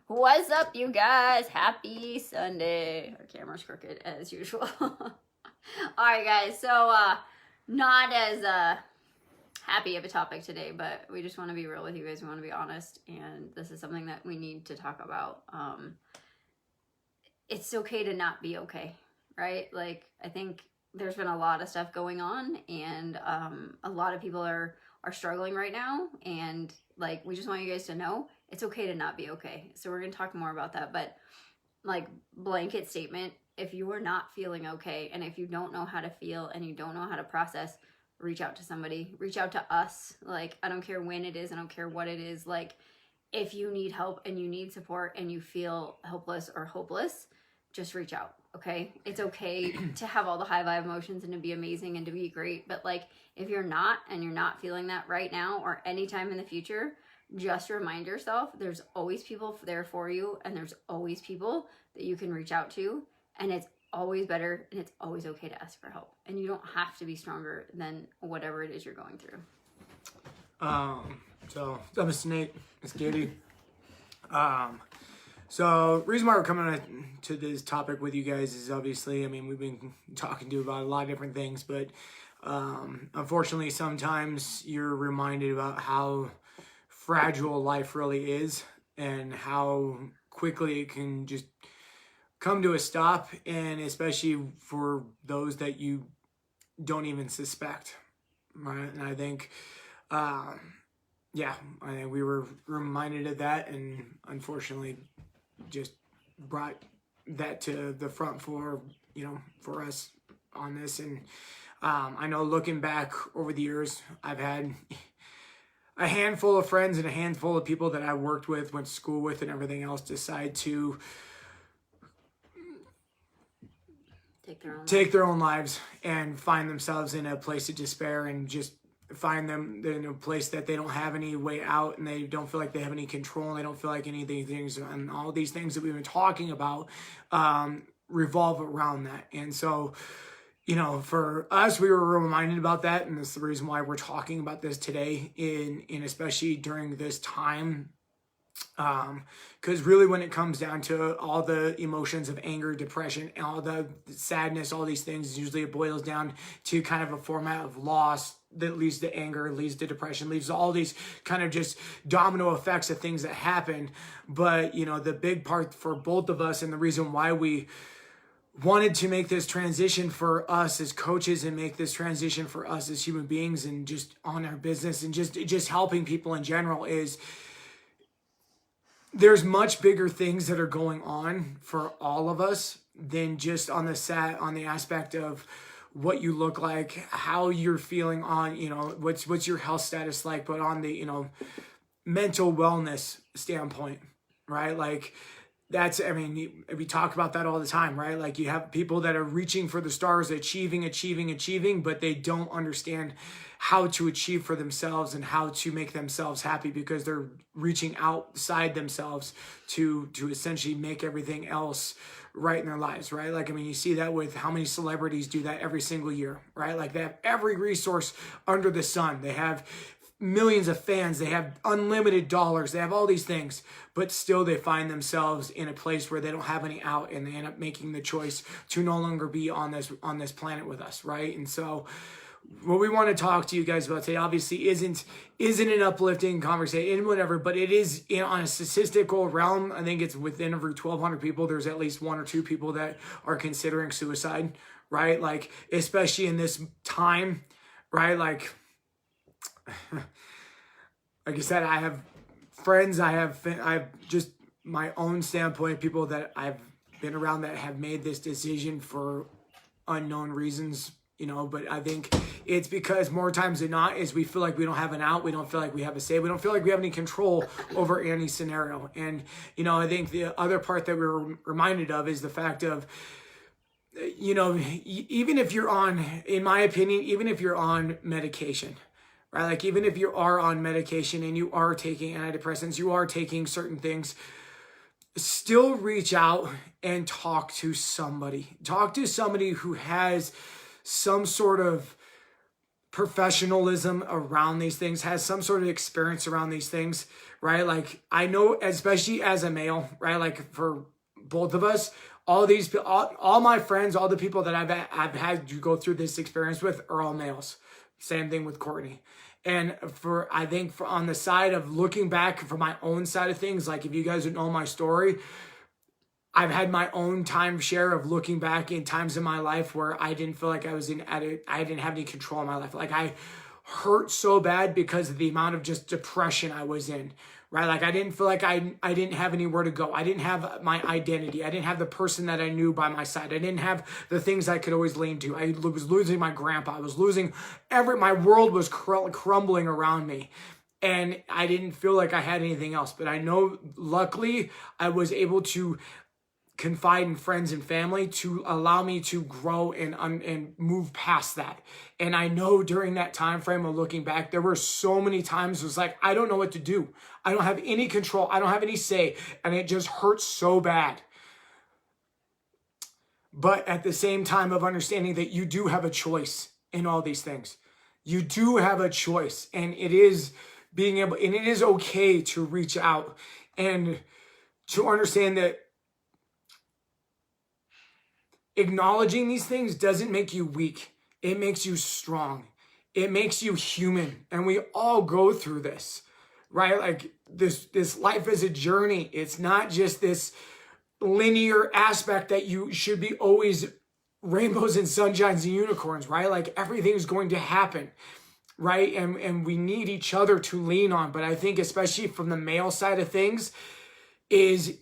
What's up, you guys? Happy Sunday. Our camera's crooked as usual. Alright, guys. So, not as happy of a topic today, but we just want to be real with you guys. We want to be honest, and this is something that we need to talk about. It's okay to not be okay, right? Like, I think there's been a lot of stuff going on, and a lot of people are struggling right now, and like, we just want you guys to know it's okay to not be okay. So we're going to talk more about that, but like, blanket statement, if you are not feeling okay, and if you don't know how to feel and you don't know how to process, reach out to somebody, reach out to us. Like, I don't care when it is, I don't care what it is. Like, if you need help and you need support and you feel helpless or hopeless, just reach out. Okay, it's okay to have all the high vibe emotions and to be amazing and to be great, but like, if you're not, and you're not feeling that right now or anytime in the future, just remind yourself there's always people there for you, and there's always people that you can reach out to, and it's always better, and it's always okay to ask for help, and you don't have to be stronger than whatever it is you're going through. So I'm Mr. Nate, it's Katie. So reason why we're coming to this topic with you guys is obviously, I mean, we've been talking to you about a lot of different things, but unfortunately sometimes you're reminded about how fragile life really is and how quickly it can just come to a stop, and especially for those that you don't even suspect, right? And I think I think we were reminded of that, and unfortunately just brought that to the front for us on this. And I know, looking back over the years, I've had a handful of friends and a handful of people that I worked with, went to school with, and everything else decide to take their own lives and find themselves in a place of despair, and just find them in a place that they don't have any way out, and they don't feel like they have any control, and they don't feel like any of these things, and all these things that we've been talking about revolve around that. And so, for us, we were reminded about that, and that's the reason why we're talking about this today, in especially during this time. Because really, when it comes down to all the emotions of anger, depression, all the sadness, all these things, usually it boils down to kind of a format of loss that leads to anger, leads to depression, leads to all these kind of just domino effects of things that happen. But, the big part for both of us, and the reason why we wanted to make this transition for us as coaches, and make this transition for us as human beings, and just on our business, and just helping people in general, is there's much bigger things that are going on for all of us than just on the aspect of what you look like, how you're feeling, on what's your health status like, but on the mental wellness standpoint, right? Like, that's, I mean, we talk about that all the time, right? Like, you have people that are reaching for the stars, achieving, but they don't understand how to achieve for themselves and how to make themselves happy, because they're reaching outside themselves to essentially make everything else right in their lives, right? Like, I mean, you see that with how many celebrities do that every single year, right? Like, they have every resource under the sun. They have millions of fans, they have unlimited dollars, they have all these things, but still they find themselves in a place where they don't have any out, and they end up making the choice to no longer be on this planet with us, right? And so what we want to talk to you guys about today obviously isn't an uplifting conversation, whatever, but it is on a statistical realm. I think it's within over 1,200 people, there's at least one or two people that are considering suicide, right? Like, especially in this time, right? Like I said, I have friends, I have just my own standpoint, people that I've been around that have made this decision for unknown reasons, but I think it's because more times than not is we feel like we don't have an out, we don't feel like we have a say, we don't feel like we have any control over any scenario. And, I think the other part that we're reminded of is the fact of, even if you're on, in my opinion, even if you're on medication, right? Like, even if you are on medication and you are taking antidepressants, you are taking certain things, still reach out and talk to somebody. Talk to somebody who has some sort of professionalism around these things, has some sort of experience around these things, right? Like I know, especially as a male, right? Like for both of us, all my friends, all the people that I've had to go through this experience with are all males. Same thing with Courtney. And I think on the side of looking back from my own side of things, like if you guys would know my story, I've had my own time share of looking back in times in my life where I didn't feel like I didn't have any control in my life. Like I hurt so bad because of the amount of just depression I was in, right? Like I didn't feel like I didn't have anywhere to go. I didn't have my identity. I didn't have the person that I knew by my side. I didn't have the things I could always lean to. I was losing my grandpa. I was losing my world was crumbling around me. And I didn't feel like I had anything else. But I know, luckily, I was able to confide in friends and family to allow me to grow and move past that. And I know during that time frame of looking back, there were so many times it was like, I don't know what to do. I don't have any control. I don't have any say. And it just hurts so bad. But at the same time of understanding that you do have a choice in all these things. You do have a choice. And it is and it is okay to reach out and to understand that acknowledging these things doesn't make you weak. It makes you strong. It makes you human. And we all go through this, right? Like this life is a journey. It's not just this linear aspect that you should be always rainbows and sunshines and unicorns, right? Like everything's going to happen, right? And we need each other to lean on. But I think especially from the male side of things is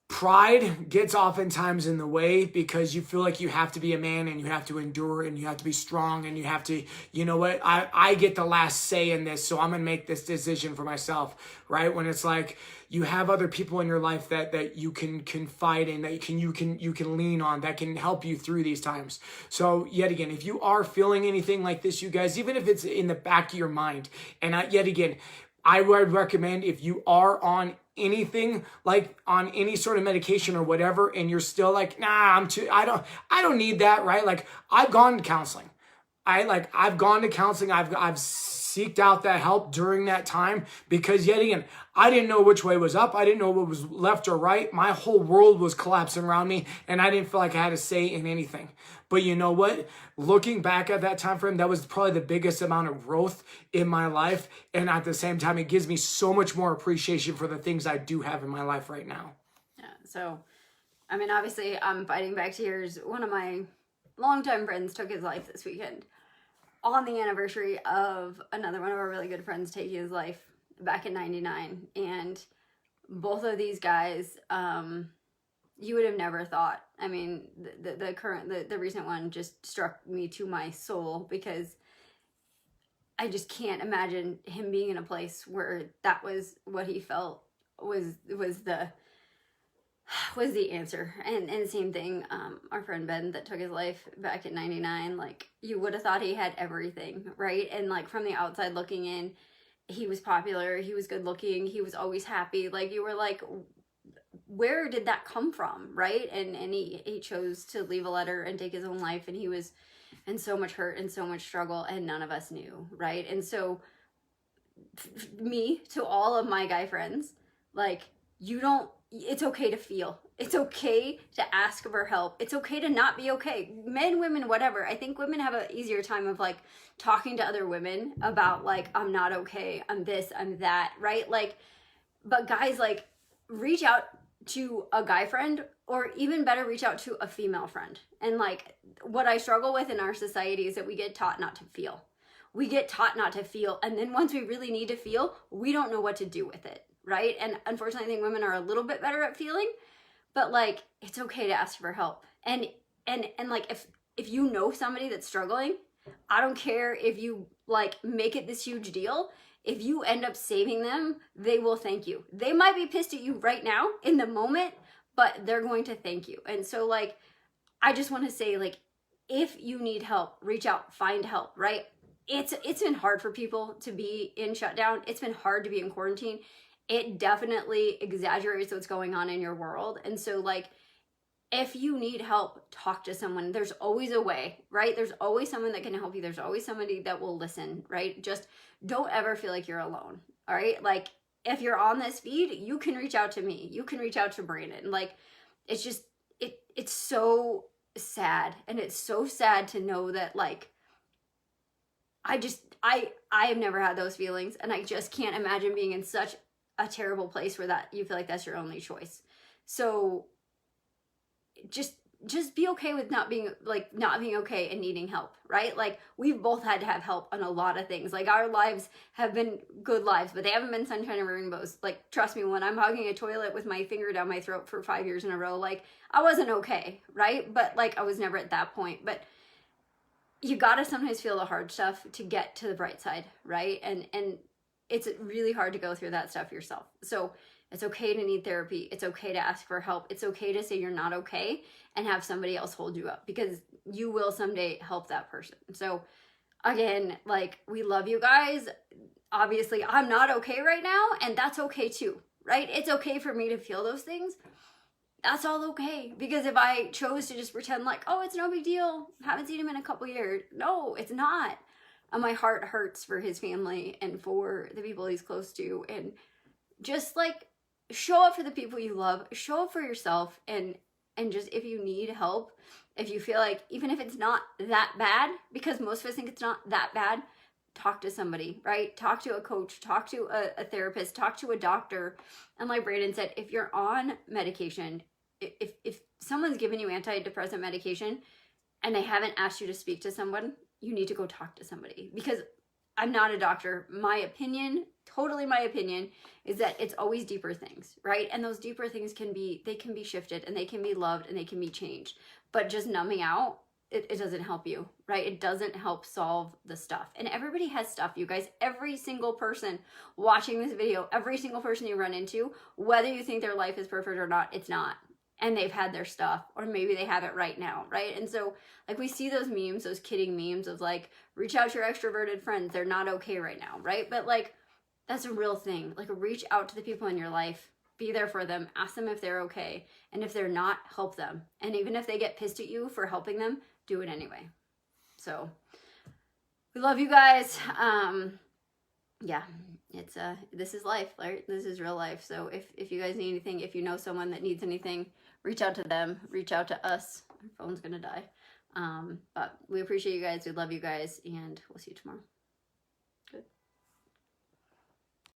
pride gets oftentimes in the way because you feel like you have to be a man and you have to endure and you have to be strong and you have to, you know what, I get the last say in this, so I'm going to make this decision for myself, right? When it's like you have other people in your life that you can confide in, that you can lean on, that can help you through these times. So yet again, if you are feeling anything like this, you guys, even if it's in the back of your mind, and yet again, I would recommend if you are on anything like on any sort of medication or whatever, and you're still like, nah, I don't need that, right? Like I've gone to counseling. I've gone to counseling. I've seeked out that help during that time because yet again, I didn't know which way was up. I didn't know what was left or right. My whole world was collapsing around me and I didn't feel like I had a say in anything. But you know what? Looking back at that time frame, that was probably the biggest amount of growth in my life. And at the same time, it gives me so much more appreciation for the things I do have in my life right now. Yeah. So, I mean, obviously I'm fighting back tears. One of my longtime friends took his life this weekend on the anniversary of another one of our really good friends taking his life back in 99. And both of these guys, you would have never thought. I mean, the recent one just struck me to my soul because I just can't imagine him being in a place where that was what he felt was the answer. And the same thing, our friend Ben that took his life back in 99, like you would have thought he had everything, right? And like from the outside looking in, he was popular, he was good looking, he was always happy. Like you were like, where did that come from, right? And he chose to leave a letter and take his own life, and he was in so much hurt and so much struggle, and none of us knew, right? And so me to all of my guy friends, like it's okay to feel. It's okay to ask for help. It's okay to not be okay. Men, women, whatever. I think women have an easier time of like talking to other women about like, I'm not okay, I'm this, I'm that, right? Like, but guys, like reach out to a guy friend, or even better, reach out to a female friend. And like what I struggle with in our society is that we get taught not to feel. We get taught not to feel. And then once we really need to feel, we don't know what to do with it, right? And unfortunately, I think women are a little bit better at feeling, but like, it's okay to ask for help. And like, if you know somebody that's struggling, I don't care if you like make it this huge deal. If you end up saving them, they will thank you. They might be pissed at you right now in the moment, but they're going to thank you. And so like, I just want to say, like, if you need help, reach out, find help, right? It's been hard for people to be in shutdown. It's been hard to be in quarantine. It definitely exaggerates what's going on in your world. And so like, if you need help, talk to someone. There's always a way, right? There's always someone that can help you. There's always somebody that will listen, right? Just don't ever feel like you're alone, all right? Like, if you're on this feed, you can reach out to me. You can reach out to Brandon. Like, it's just, it's so sad. And it's so sad to know that, like, I have never had those feelings, and I just can't imagine being in such a terrible place where that you feel like that's your only choice. So just be okay with not being okay and needing help, right? Like, we've both had to have help on a lot of things. Like, our lives have been good lives, but they haven't been sunshine and rainbows. Like, trust me, when I'm hugging a toilet with my finger down my throat for 5 years in a row, like, I wasn't okay, right? But like, I was never at that point. But you gotta sometimes feel the hard stuff to get to the bright side, right? And it's really hard to go through that stuff yourself. So it's okay to need therapy. It's okay to ask for help. It's okay to say you're not okay and have somebody else hold you up, because you will someday help that person. So again, like, we love you guys. Obviously, I'm not okay right now, and that's okay too, right? It's okay for me to feel those things. That's all okay. Because if I chose to just pretend like, oh, it's no big deal, haven't seen him in a couple years. No, it's not. And my heart hurts for his family and for the people he's close to. And just, like, show up for the people you love, show up for yourself, and just, if you need help, if you feel like, even if it's not that bad, because most of us think it's not that bad, talk to somebody, right? Talk to a coach, talk to a therapist, talk to a doctor. And like Brandon said, if you're on medication, if someone's given you antidepressant medication and they haven't asked you to speak to someone, you need to go talk to somebody. Because I'm not a doctor. My opinion, totally my opinion, is that it's always deeper things, right? And those deeper things can be shifted, and they can be loved, and they can be changed. But just numbing out, it doesn't help you, right? It doesn't help solve the stuff. And everybody has stuff, you guys. Every single person watching this video, every single person you run into, whether you think their life is perfect or not, it's not. And they've had their stuff, or maybe they have it right now, right? And so, like, we see those memes, those kidding memes of, like, reach out to your extroverted friends. They're not okay right now, right? But, like, that's a real thing. Like, reach out to the people in your life. Be there for them. Ask them if they're okay. And if they're not, help them. And even if they get pissed at you for helping them, do it anyway. So, we love you guys. Yeah, it's this is life, right? This is real life. So if you guys need anything, if you know someone that needs anything, reach out to them, reach out to us. Our phone's gonna die. But we appreciate you guys. We love you guys, and we'll see you tomorrow.